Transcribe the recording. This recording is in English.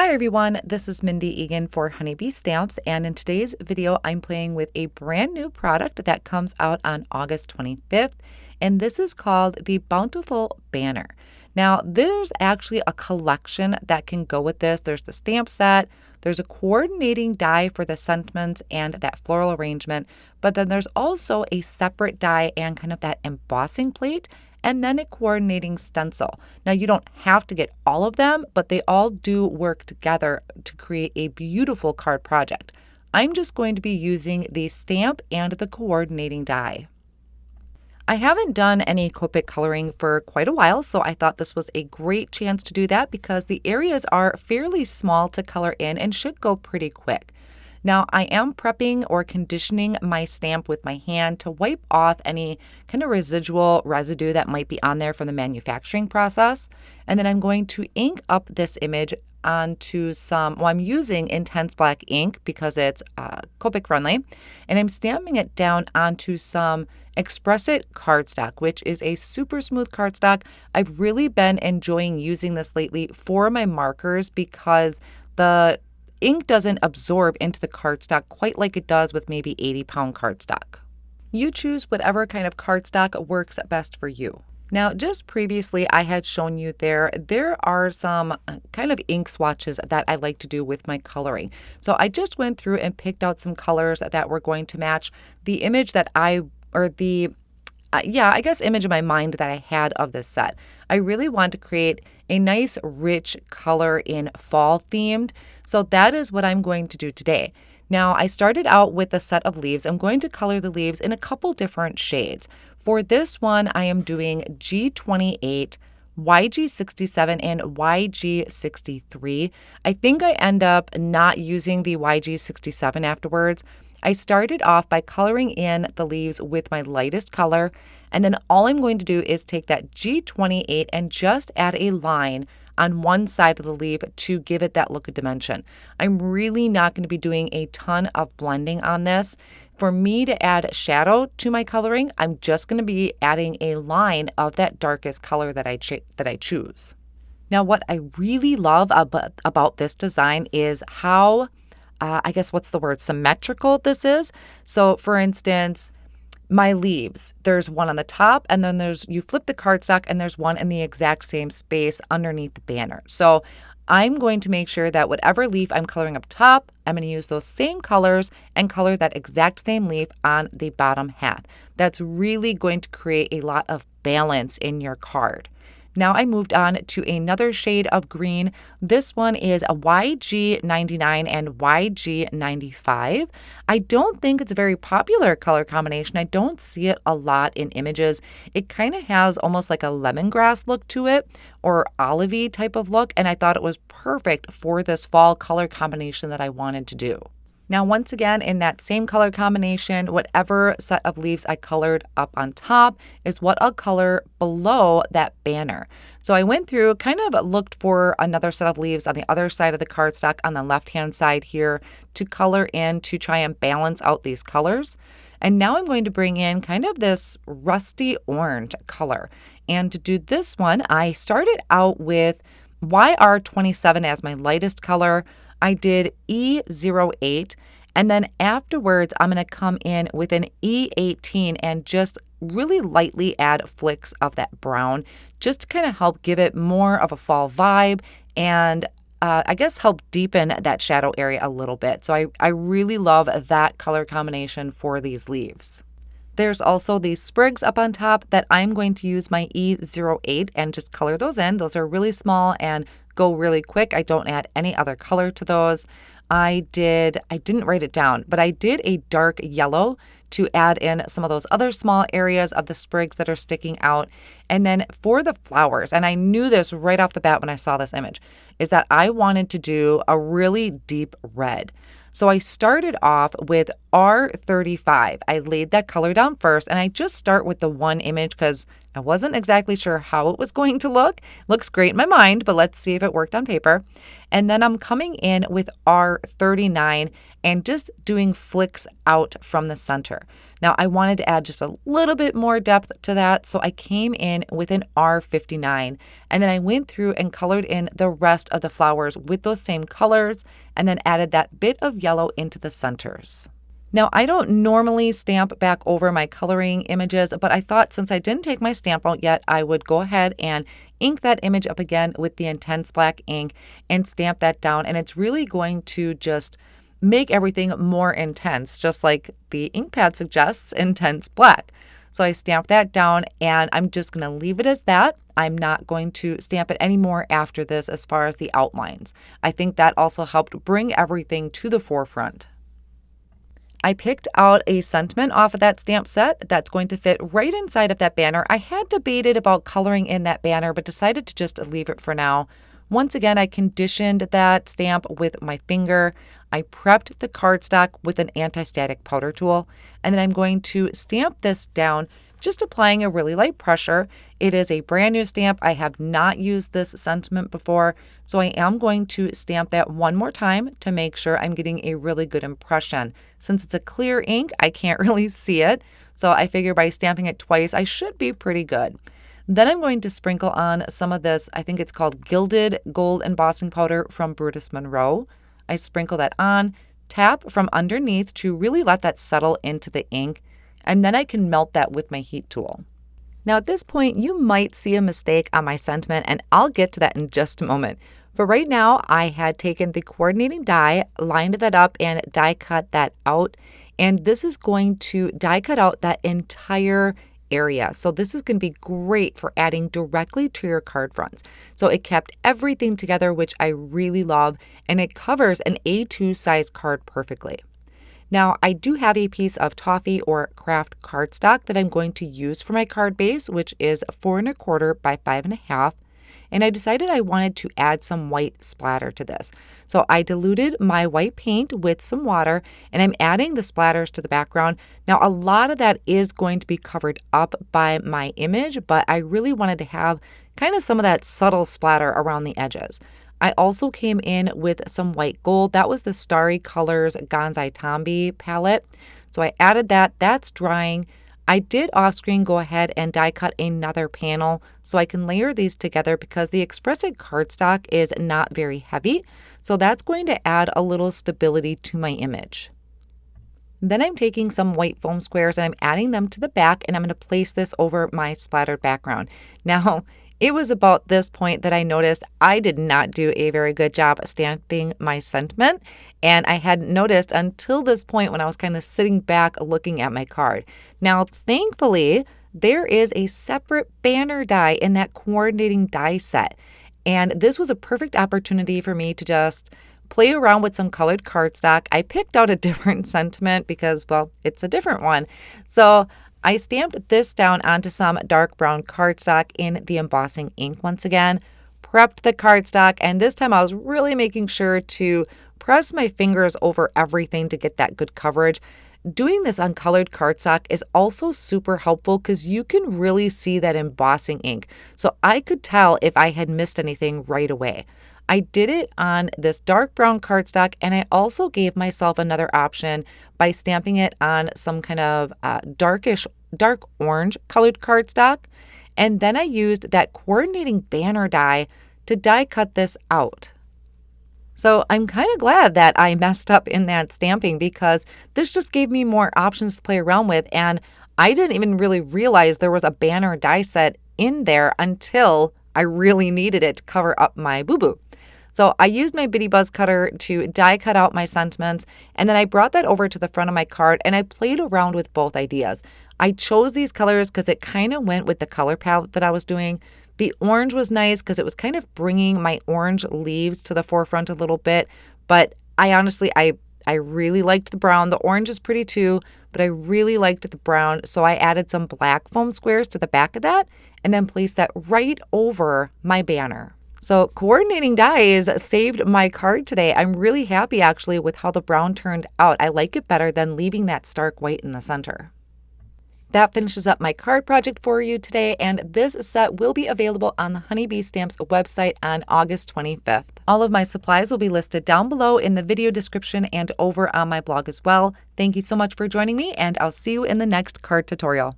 Hi everyone, this is Mindy Eggen for honeybeestamps, and in today's video I'm playing with a brand new product that comes out on August 25th, and this is called the Bountiful Banner. Now there's actually a collection that can go with this. There's the stamp set, there's a coordinating die for the sentiments and that floral arrangement, but then there's also a separate die and kind of that embossing plate, and then a coordinating stencil. Now you don't have to get all of them, but they all do work together to create a beautiful card project. I'm just going to be using the stamp and the coordinating die. I haven't done any Copic coloring for quite a while, so I thought this was a great chance to do that because the areas are fairly small to color in and should go pretty quick. Now I am prepping or conditioning my stamp with my hand to wipe off any kind of residual residue that might be on there from the manufacturing process. And then I'm going to ink up this image onto I'm using intense black ink because it's Copic friendly, and I'm stamping it down onto some Express-It cardstock, which is a super smooth cardstock. I've really been enjoying using this lately for my markers because the ink doesn't absorb into the cardstock quite like it does with maybe 80-pound cardstock. You choose whatever kind of cardstock works best for you. Now, just previously I had shown you there are some kind of ink swatches that I like to do with my coloring. So I just went through and picked out some colors that were going to match the image that image in my mind that I had of this set. I really wanted to create a nice rich color in fall themed. So that is what I'm going to do today. Now I started out with a set of leaves. I'm going to color the leaves in a couple different shades. For this one, I am doing G28, YG67, and YG63. I think I end up not using the YG67 afterwards. I started off by coloring in the leaves with my lightest color, and then all I'm going to do is take that G28 and just add a line on one side of the leaf to give it that look of dimension. I'm really not going to be doing a ton of blending on this. For me to add shadow to my coloring, I'm just going to be adding a line of that darkest color that I choose. Now, what I really love about this design is how symmetrical this is. So for instance, my leaves, there's one on the top, and then you flip the cardstock and there's one in the exact same space underneath the banner. So I'm going to make sure that whatever leaf I'm coloring up top, I'm going to use those same colors and color that exact same leaf on the bottom half. That's really going to create a lot of balance in your card. Now I moved on to another shade of green. This one is a YG99 and YG95. I don't think it's a very popular color combination. I don't see it a lot in images. It kind of has almost like a lemongrass look to it, or olivey type of look, and I thought it was perfect for this fall color combination that I wanted to do. Now, once again, in that same color combination, whatever set of leaves I colored up on top is what I'll color below that banner. So I went through, kind of looked for another set of leaves on the other side of the cardstock on the left-hand side here to color in to try and balance out these colors. And now I'm going to bring in kind of this rusty orange color. And to do this one, I started out with YR27 as my lightest color. I did E08, and then afterwards I'm going to come in with an E18 and just really lightly add flicks of that brown just to kind of help give it more of a fall vibe and help deepen that shadow area a little bit. So I really love that color combination for these leaves. There's also these sprigs up on top that I'm going to use my E08 and just color those in. Those are really small and go really quick. I don't add any other color to those. I didn't write it down, but I did a dark yellow to add in some of those other small areas of the sprigs that are sticking out. And then for the flowers, and I knew this right off the bat when I saw this image, is that I wanted to do a really deep red. So I started off with R35. I laid that color down first, and I just start with the one image because I wasn't exactly sure how it was going to look. Looks great in my mind, but let's see if it worked on paper. And then I'm coming in with R39 and just doing flicks out from the center. Now I wanted to add just a little bit more depth to that, so I came in with an R59, and then I went through and colored in the rest of the flowers with those same colors, and then added that bit of yellow into the centers. Now, I don't normally stamp back over my coloring images, but I thought since I didn't take my stamp out yet, I would go ahead and ink that image up again with the intense black ink and stamp that down. And it's really going to just make everything more intense, just like the ink pad suggests, intense black. So I stamped that down, and I'm just going to leave it as that. I'm not going to stamp it anymore after this as far as the outlines. I think that also helped bring everything to the forefront. I picked out a sentiment off of that stamp set that's going to fit right inside of that banner. I had debated about coloring in that banner, but decided to just leave it for now. Once again, I conditioned that stamp with my finger. I prepped the cardstock with an anti-static powder tool, and then I'm going to stamp this down, just applying a really light pressure. It is a brand new stamp. I have not used this sentiment before, so I am going to stamp that one more time to make sure I'm getting a really good impression. Since it's a clear ink, I can't really see it, so I figure by stamping it twice, I should be pretty good. Then I'm going to sprinkle on some of this, I think it's called Gilded Gold Embossing Powder from Brutus Monroe. I sprinkle that on, tap from underneath to really let that settle into the ink, and then I can melt that with my heat tool. Now at this point, you might see a mistake on my sentiment, and I'll get to that in just a moment. For right now, I had taken the coordinating die, lined that up, and die cut that out. And this is going to die cut out that entire area. So this is going to be great for adding directly to your card fronts. So it kept everything together, which I really love, and it covers an A2 size card perfectly. Now, I do have a piece of Toffee or craft cardstock that I'm going to use for my card base, which is 4 1/4 by 5 1/2. And I decided I wanted to add some white splatter to this. So I diluted my white paint with some water, and I'm adding the splatters to the background. Now, a lot of that is going to be covered up by my image, but I really wanted to have kind of some of that subtle splatter around the edges. I also came in with some white gold. That was the Starry Colors Gonzai Tombi palette. So I added that. That's drying. I did off screen go ahead and die cut another panel so I can layer these together because the Expressive cardstock is not very heavy. So that's going to add a little stability to my image. Then I'm taking some white foam squares and I'm adding them to the back, and I'm going to place this over my splattered background. Now, it was about this point that I noticed I did not do a very good job stamping my sentiment, and I hadn't noticed until this point when I was kind of sitting back looking at my card. Now, thankfully, there is a separate banner die in that coordinating die set, and this was a perfect opportunity for me to just play around with some colored cardstock. I picked out a different sentiment because, well, it's a different one. So I stamped this down onto some dark brown cardstock in the embossing ink once again, prepped the cardstock, and this time I was really making sure to press my fingers over everything to get that good coverage. Doing this on colored cardstock is also super helpful because you can really see that embossing ink. So I could tell if I had missed anything right away. I did it on this dark brown cardstock, and I also gave myself another option by stamping it on some kind of dark orange colored cardstock. And then I used that coordinating banner die to die cut this out. So I'm kind of glad that I messed up in that stamping because this just gave me more options to play around with. And I didn't even really realize there was a banner die set in there until I really needed it to cover up my boo-boo. So I used my Bitty Buzz cutter to die cut out my sentiments, and then I brought that over to the front of my card and I played around with both ideas. I chose these colors because it kind of went with the color palette that I was doing. The orange was nice because it was kind of bringing my orange leaves to the forefront a little bit, but I honestly really liked the brown. The orange is pretty too, but I really liked the brown, so I added some black foam squares to the back of that and then placed that right over my banner. So coordinating dies saved my card today. I'm really happy actually with how the brown turned out. I like it better than leaving that stark white in the center. That finishes up my card project for you today, and this set will be available on the honeybeestamps website on August 25th. All of my supplies will be listed down below in the video description and over on my blog as well. Thank you so much for joining me, and I'll see you in the next card tutorial.